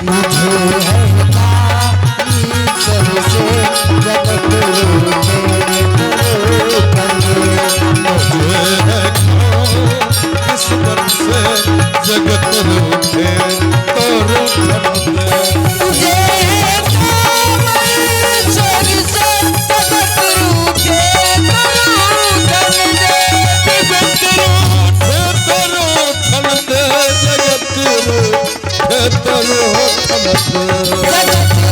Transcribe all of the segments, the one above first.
मुझे है ईश्वर से जगत रूठे मुझे है ईश्वर से जगत रूठे तो रूठन दे। मुझे है ईश्वर से जगत रूठे तो रूठन दे। जगत रूठे तो रूठन दे। जगत रूठे तो रूठन दे।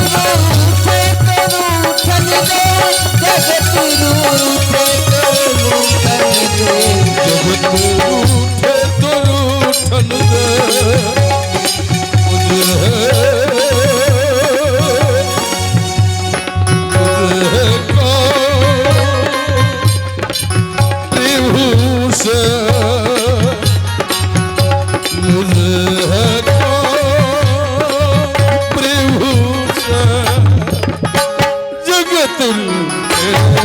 जगत रूठे तो रूठन दे। जगत रूठे तो रूठन दे। जगत रूठे तो रूठन दे। मुझे प्रभु से मुझे प्रभु से जगत रूठे तो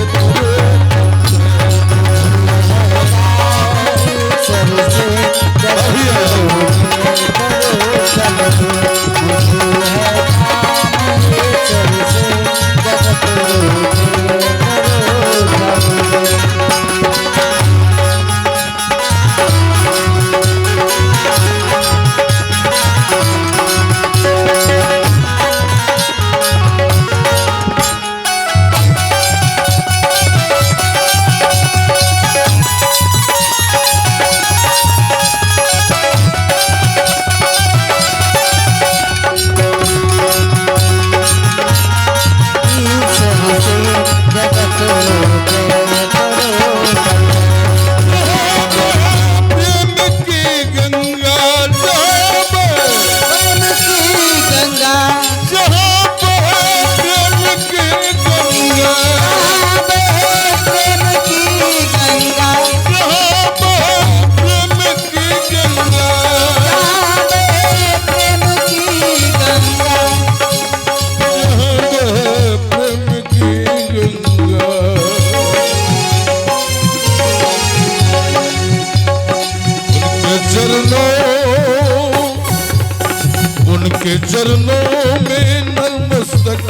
उनके चरणों में नतमस्तक,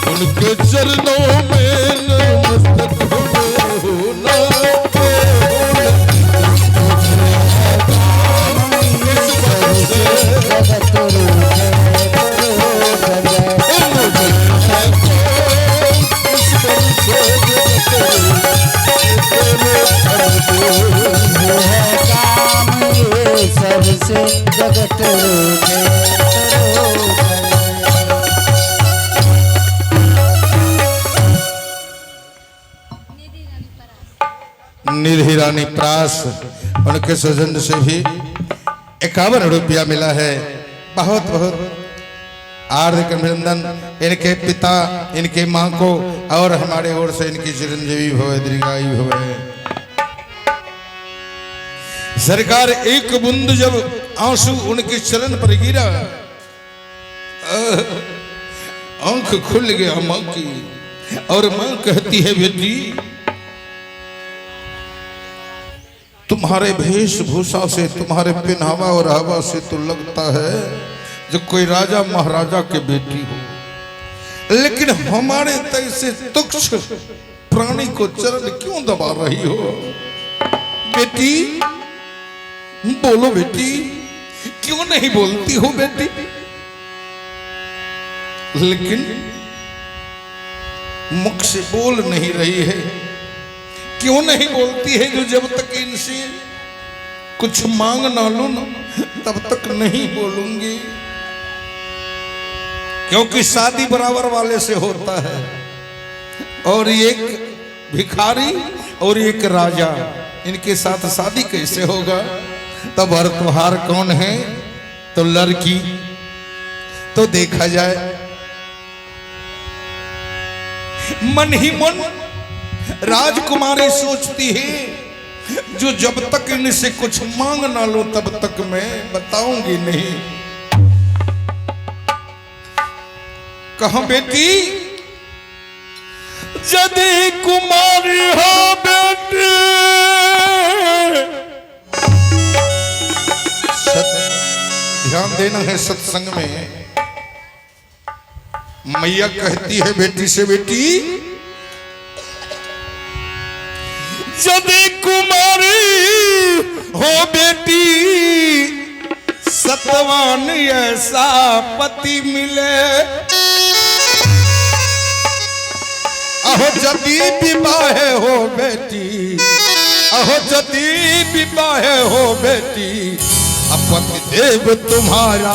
उनके चरणों में नतमस्तक होना सबसे जगत निधि रानी प्रास उनके स्वजन से भी 51 रुपया मिला है। बहुत बहुत हार्दिक अभिनंदन इनके पिता इनके माँ को और हमारे ओर से इनकी चिरंजीवी भवे दीर्घायु भवे। सरकार एक बूंद जब आंसू उनके चरण पर गिरा आंख खुल गया मां की और मां कहती है बेटी तुम्हारे वेशभूषा से तुम्हारे पहनावा और हवा से तो लगता है जो कोई राजा महाराजा के बेटी हो, लेकिन हमारे तैसे तुच्छ प्राणी को चरण क्यों दबा रही हो? बेटी बोलो बेटी, क्यों नहीं बोलती हो बेटी? लेकिन मुख से बोल नहीं रही है। क्यों नहीं बोलती है? जो जब तक इनसे कुछ मांग ना लो ना तब तक नहीं बोलूंगी, क्योंकि शादी बराबर वाले से होता है और एक भिखारी और एक राजा, इनके साथ शादी कैसे होगा? तब हर त्योहार कौन है? तो लड़की। तो देखा जाए मन ही मन राजकुमारी सोचती है जो जब तक इनसे कुछ मांग ना लो तब तक मैं बताऊंगी नहीं। कहा बेटी यदि कुमारी हो बेटी ध्यान देना है सत्संग में। मैया कहती है बेटी से, बेटी यदि कुमारी हो बेटी सतवान ऐसा पति मिले, अहो यदि विवाह हो बेटी, अहो यदि विवाह हो बेटी, पति देव तुम्हारा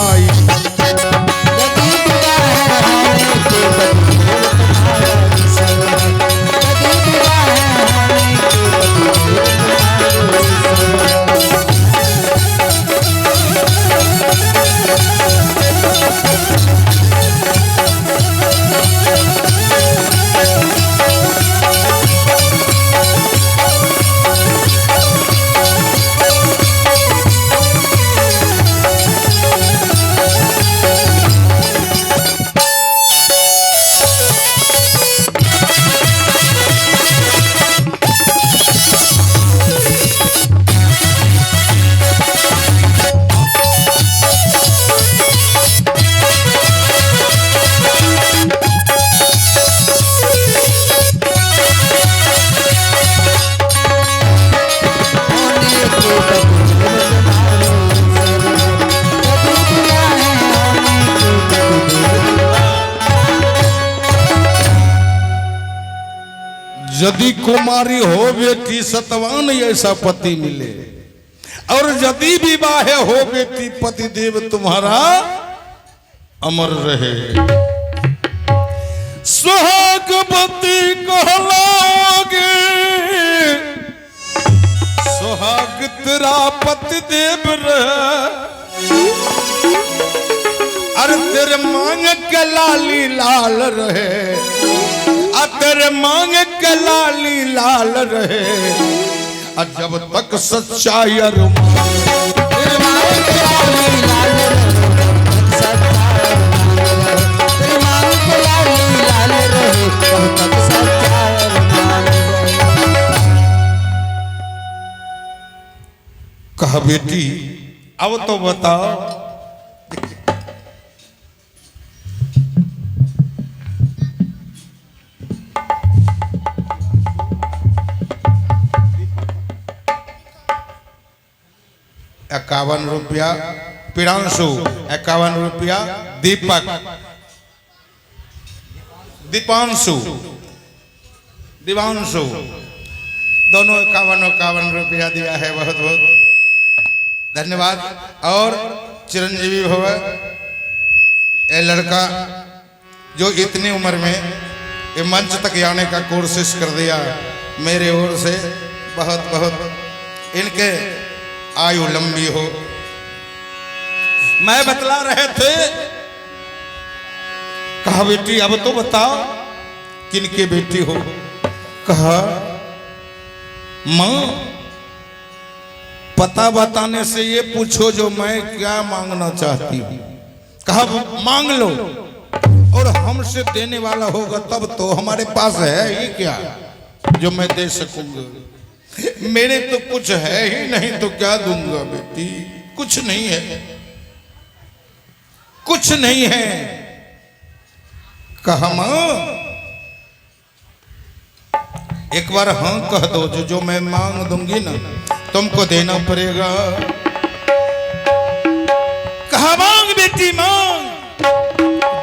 यदि कुमारी हो बेटी सतवान ऐसा पति मिले, और यदि विवाह हो बेटी पति देव तुम्हारा अमर रहे। सुहागवती कहलाओगे, सुहाग तेरा पति देव रहे, अरे तेरे मांग के लाली लाल रहे, तेरे मांग के लाली लाल रहे, और जब तक सच्चाई तेरे मांग के लाली लाल रहे, तेरे मांग के लाली लाल रहे, तब तक सच्चाई कहा बेटी अब तो बताओ, ₹51 पीड़ांशु, ₹51 दीपक, दीपांशु, दिवांशु, दोनों ₹51 दिया है। बहुत बहुत धन्यवाद। और चिरंजीवी भव, ये लड़का जो इतनी उम्र में ये मंच तक आने का कोशिश कर दिया, मेरे ओर से बहुत बहुत इनके आयु लंबी हो। मैं बतला रहे थे, कहा बेटी अब तो बताओ किनके बेटी हो। कहा मां पता बताने से ये पूछो जो मैं क्या मांगना चाहती हूँ। कहा मांग लो, और हमसे देने वाला होगा तब तो। हमारे पास है ही क्या जो मैं दे सकूंगा, मेरे तो कुछ है ही नहीं, तो क्या दूंगा बेटी, कुछ नहीं है, कुछ नहीं है। कहा मां एक बार हाँ कह दो, जो मैं मांग दूंगी ना तुमको देना पड़ेगा। कहा मांग बेटी मांग,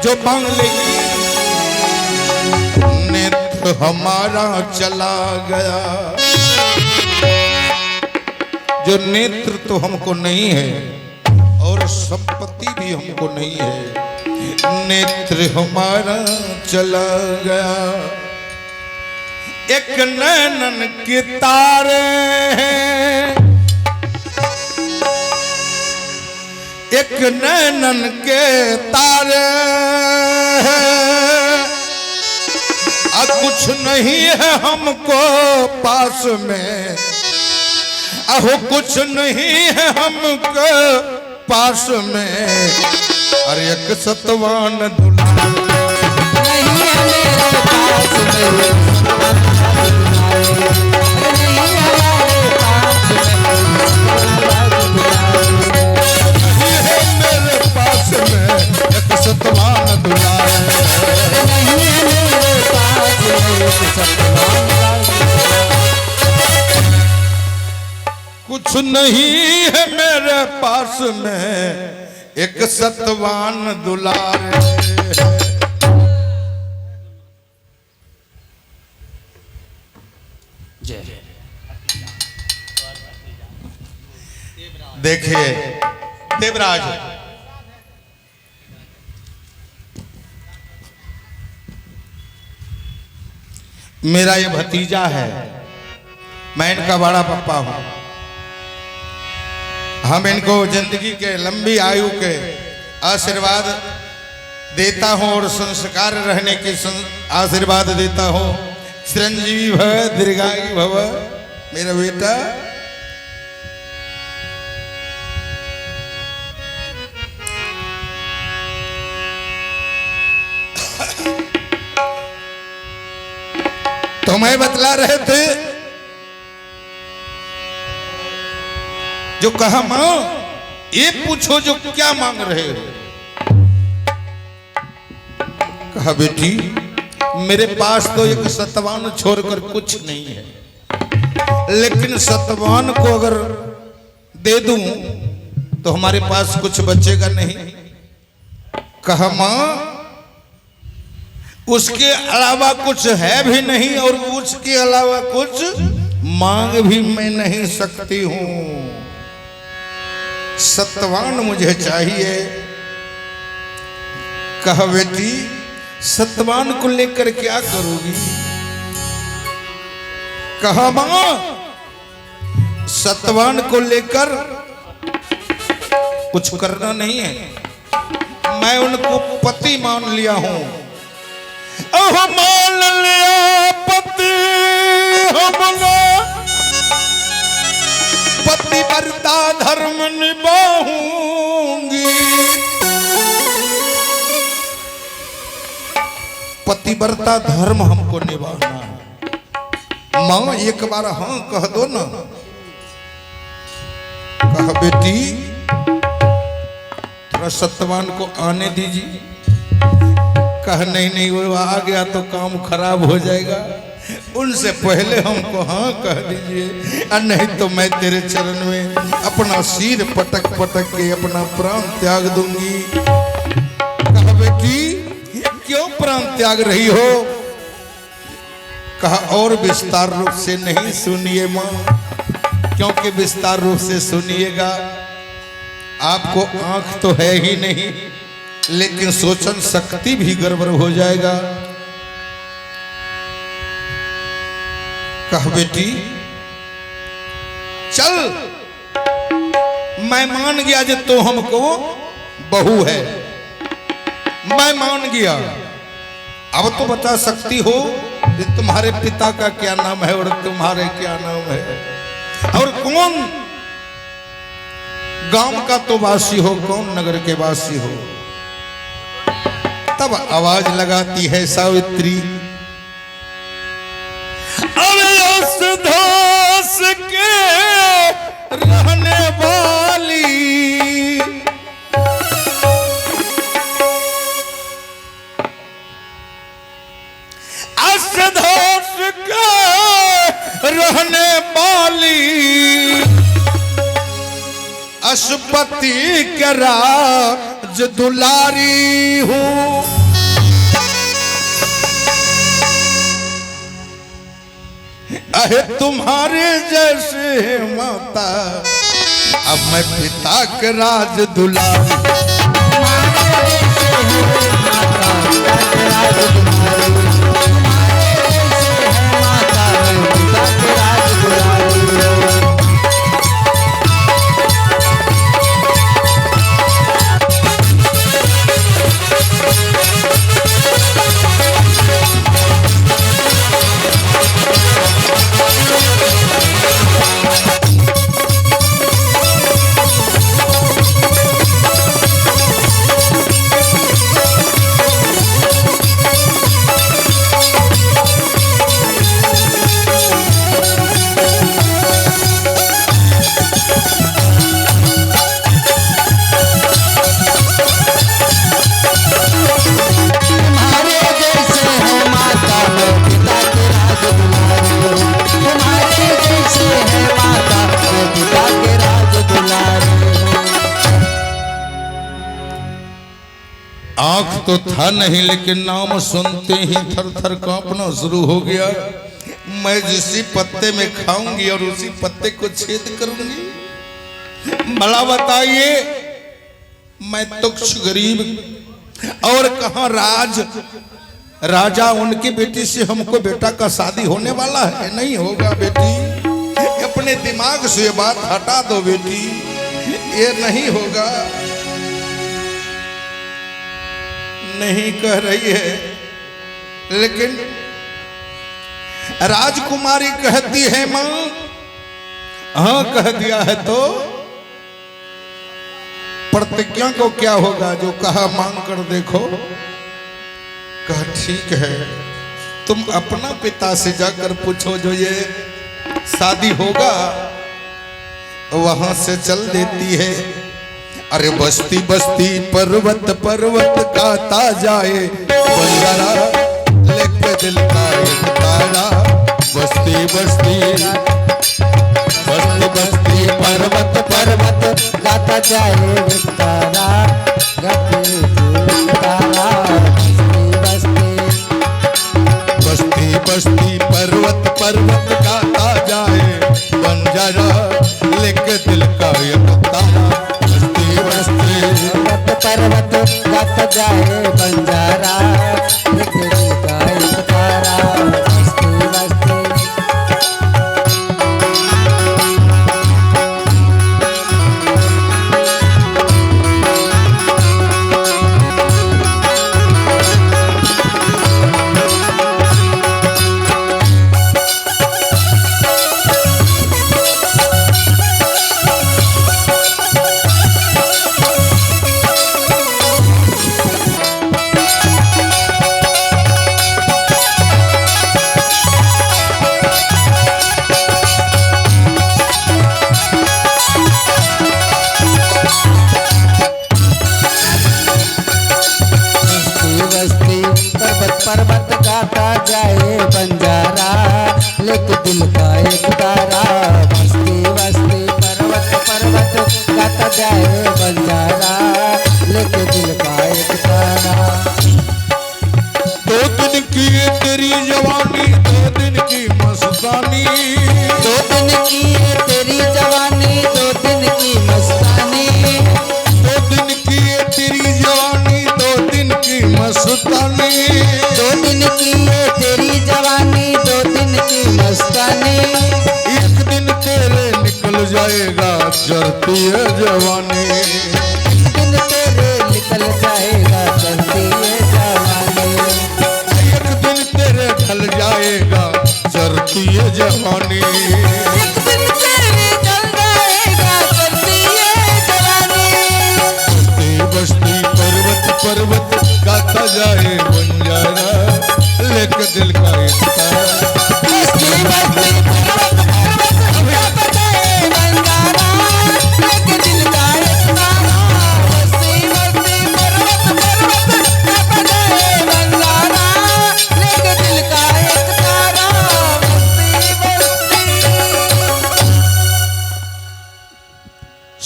जो मांग लेगी। नेत्र हमारा चला गया, जो नेत्र तो हमको नहीं है और संपत्ति भी हमको नहीं है, नेत्र हमारा चला गया। एक नैनन के तारे हैं, एक नैनन के तारे हैं, कुछ नहीं है हमको पास में, अहो कुछ नहीं है हमको पास में। अरे एक सतवान दुल्हा नहीं है मेरे पास में, नहीं है मेरे कुछ नहीं है मेरे पास में, एक सतवान दुलारे। देखिए देवराज, मेरा ये भतीजा है, मैं इनका बड़ा पप्पा हूं। हम इनको जिंदगी के लंबी आयु के आशीर्वाद देता हूं और संस्कार रहने के आशीर्वाद देता हूं। चिरंजीवी भव, दीर्घायु भव मेरा बेटा। तो मैं बतला रहे थे, जो कहा मां ये पूछो जो क्या मांग रहे हो। कहा बेटी मेरे पास तो एक सतवान छोड़कर कुछ नहीं है, लेकिन सतवान को अगर दे दूं तो हमारे पास कुछ बचेगा नहीं। कहा मां उसके अलावा कुछ है भी नहीं और उसके अलावा कुछ मांग भी मैं नहीं सकती हूं। सतवान मुझे चाहिए। कहा बेटी सतवान को लेकर क्या करोगी। कहा मां सतवान को लेकर कुछ करना नहीं है, मैं उनको पति मान लिया हूं। मान लिया पति हमने, पतिव्रता धर्म निभाऊंगी। पतिव्रता धर्म हमको निभाना है। मां एक बार हाँ कह दो ना। कहा बेटी थोड़ा सत्यवान को आने दीजिए। कहा नहीं वो आ गया तो काम खराब हो जाएगा, उनसे पहले हमको हाँ कह दीजिए, और नहीं तो मैं तेरे चरण में अपना सिर पटक पटक के अपना प्राण त्याग दूंगी। कहा बेटी क्यों प्राण त्याग रही हो। कहा और विस्तार रूप से नहीं सुनिए मां, क्योंकि विस्तार रूप से सुनिएगा आपको आंख तो है ही नहीं, लेकिन सोचन शक्ति भी गड़बड़ हो जाएगा। कह बेटी चल मैं मान गया जो तो हमको बहू है, मैं मान गया। अब तो बता सकती हो कि तुम्हारे पिता का क्या नाम है और तुम्हारे क्या नाम है, और कौन गांव का तो वासी हो, कौन नगर के वासी हो। तब आवाज लगाती है सावित्री, अवयस दास के रहने वाली, असदास के रहने वाली, अशुपति के राज दुलारी हूँ। अहे तुम्हारे जैसे माता, अब मैं पिता के राज दुलारी। आंख तो था नहीं, लेकिन नाम सुनते ही थर थर कांपना शुरू हो गया। मैं जिसी पत्ते में खाऊंगी और उसी पत्ते को छेद करूंगी। भला बताइए, मैं तुच्छ गरीब और कहां राजा उनकी बेटी से हमको बेटा का शादी होने वाला है? नहीं होगा बेटी, अपने दिमाग से ये बात हटा दो बेटी, ये नहीं होगा। नहीं कह रही है, लेकिन राजकुमारी कहती है मां, हाँ कह दिया है तो प्रतिज्ञा को क्या होगा? जो कहा मांग कर देखो। कहा ठीक है, तुम अपना पिता से जाकर पूछो, जो ये शादी होगा। वहां से चल देती है। अरे बस्ती बस्ती पर्वत पर्वत गाता जाए बंजारा, लेके दिल का एक तारा। बस्ती बस्ती बस्ती बस्ती पर्वत पर्वत गाता जाए तारा, गाते तारा। बस्ती बस्ती पर्वत पर्वत गाता जाए बंजारा, लेके दिल का एक तारा। बस्ती बस्ती पर्वत गाता जाए बंजारा, लेके दिल का एक तारा। बस्ती बस्ती पर्वत गाता जाए बंजारा, लेके दिल का एक तारा। बस्ती बस्ती पर्वत पर्वत गाता जाए बंजारा, लेके दिल का एक तारा। 2 दिन की ये तेरी जवानी, 2 दिन की मस्तानी। 2 दिन की ये तेरी जवानी, 2 दिन की मस्तानी। 2 दिन की ये तेरी जवानी, 2 दिन की मस्तानी। 2 दिन की ये तेरी जवानी, 2 दिन की मस्तानी। एक दिन तेरे निकल जाएगा चढ़ती है जवानी। एक दिन तेरे निकल जाएगा चलती है जवानी। एक दिन तेरे ढल जाएगा चढ़ती है जवानी। एक दिन तेरे चल जाएगा चलती है जवानी। बस्ती बस्ती पर्वत पर्वत गाता जाए बंजारा, लेके दिल का एक तारा। बस्ती बस्ती पर्वत पर्वत गाता जाए बंजारा, लेके दिल का एक तारा। बस्ती बस्ती पर्वत पर्वत गाता जाए बंजारा, लेके दिल का एक तारा। बस्ती बस्ती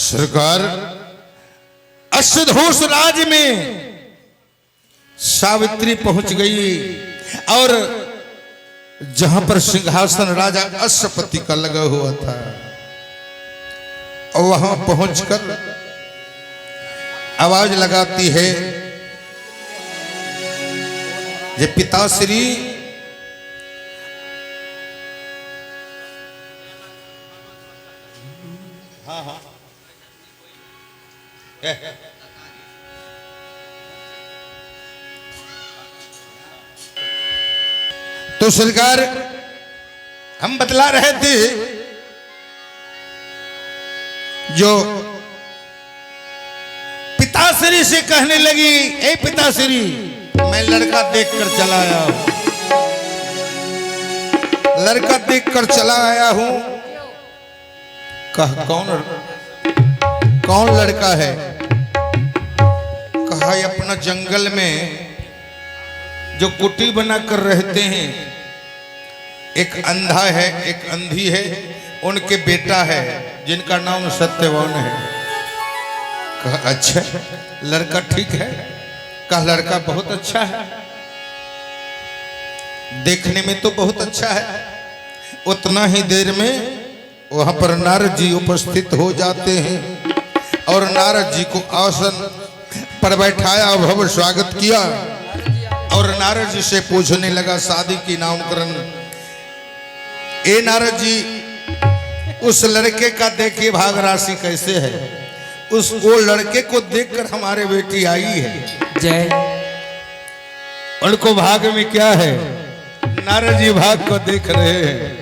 सरकार अष्टधोष राज में सावित्री पहुंच गई और जहां पर सिंहासन राजा अश्वपति का लगा हुआ था, और वहां पहुंचकर आवाज लगाती है, ये पिताश्री तो सरकार हम बतला रहे थे, जो पिताश्री से कहने लगी, ए पिताश्री मैं लड़का देखकर चला आया हूं, लड़का देखकर चला आया हूं। कहा कौन लड़का है? कहा अपना जंगल में जो कुटी बनाकर रहते हैं, एक अंधा है एक अंधी है, उनके बेटा है जिनका नाम सत्यवान है। कहा अच्छा लड़का ठीक है, कहा लड़का बहुत अच्छा है, देखने में तो बहुत अच्छा है। उतना ही देर में वहां पर नारद जी उपस्थित हो जाते हैं और नारद जी को आसन पर बैठाया, भव्य स्वागत किया और नारद जी से पूछने लगा शादी की नामकरण। ए नारद जी, उस लड़के का देखिए भाग राशि कैसे है, वो लड़के को देखकर हमारे बेटी आई है। जय। उनको भाग में क्या है? नारद जी भाग को देख रहे हैं।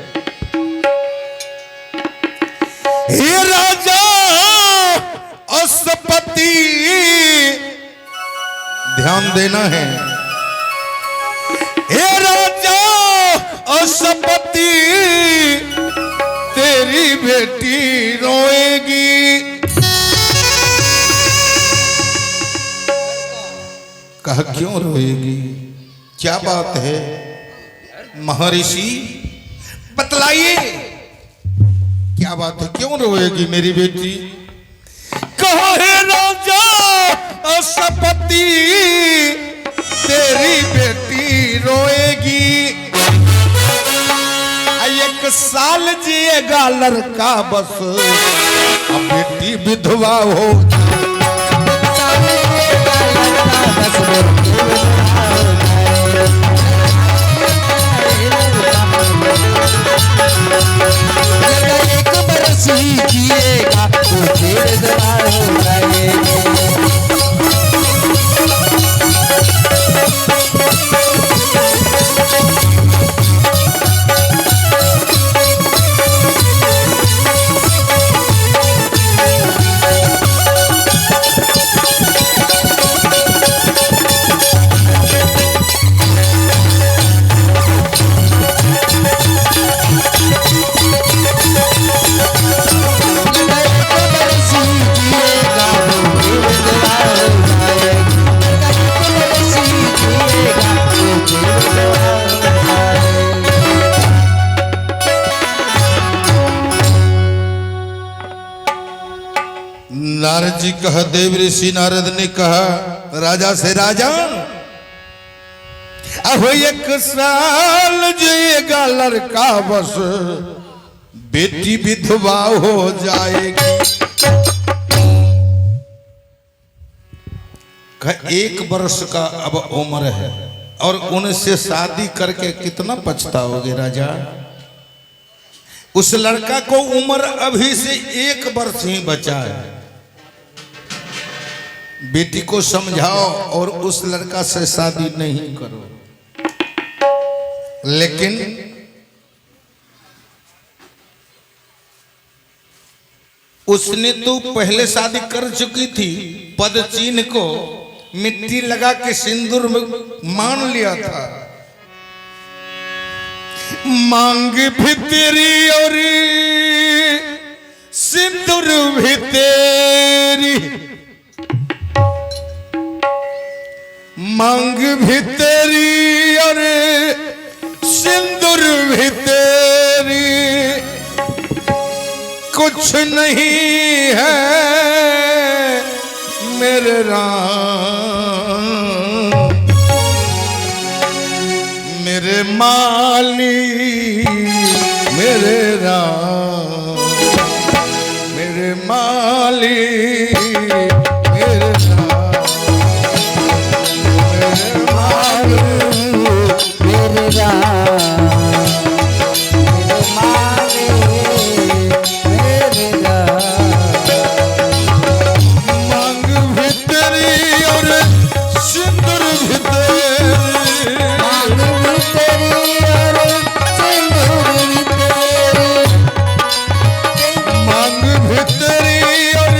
हे राजा अश्वपति, ध्यान देना है। हे राजा अश्वपति, तेरी बेटी रोएगी। कहा क्यों रोएगी, क्या बात है? महर्षि बतलाइए क्या बात है, क्यों रोएगी मेरी बेटी? कहा है राजा अश्वपति, तेरी बेटी रोएगी। 1 साल जिएगा लड़का बस, अब बेटी विधवा हो। एक बरस ही जिएगा तो फिर जवान हो जाएगी। नारद जी कहा, देव ऋषि नारद ने कहा राजा से, राजा अब 1 साल जिएगा लड़का बस, बेटी विधवा हो जाएगी। 1 वर्ष का अब उम्र है और उनसे शादी करके कितना पछताओगे राजा? उस लड़का को उम्र अभी से 1 वर्ष ही बचा है। बेटी को समझाओ और उस लड़का से शादी नहीं करो। लेकिन उसने तो पहले शादी कर चुकी थी, पद चिन्ह को मिट्टी लगा के सिंदूर में मान लिया था। मांग भी तेरी और सिंदूर भी तेरी, मांग भी तेरी और सिंदूर भी तेरी, कुछ नहीं है मेरे राम, मेरे माली मेरे राम, मेरे माली मेरे राम, मेरे माली मेरे राम, मेरे मांगे मेरे राम। मांग भी तेरी और सिंदूर भी तेरी, मांग भी तेरी और सिंदूर भी तेरी, मांग भी तेरी और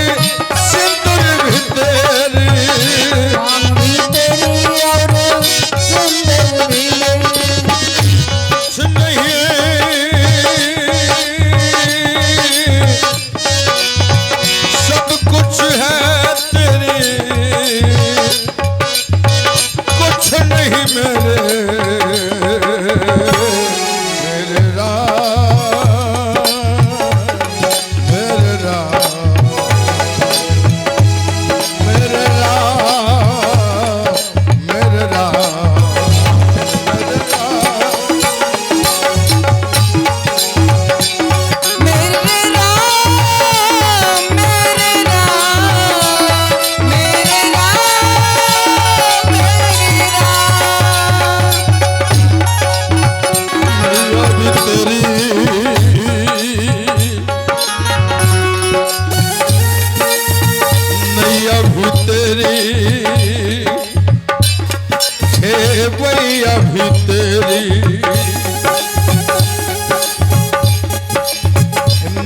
छे भैया भीतरी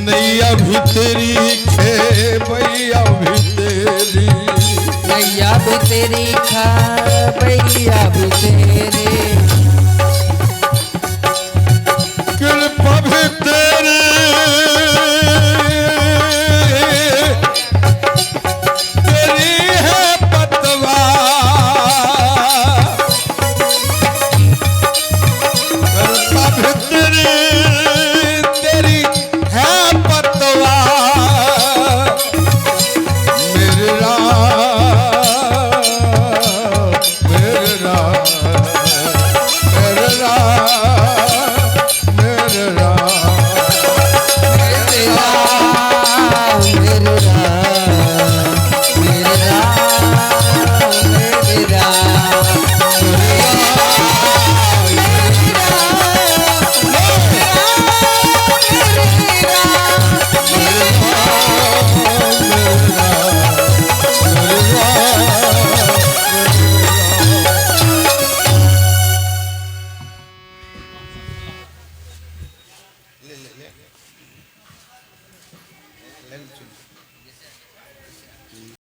नैया भीतरी छे भैया भीतरी नैया भी तेरी खा भैया भी तेरी कृपा भी तेरी तेरी है पतवा कृपा भी तेरी है पतवा मेरे राम मेरे राम मेरे राम मेरे राम मेरे राम मेरे राम मेरे राम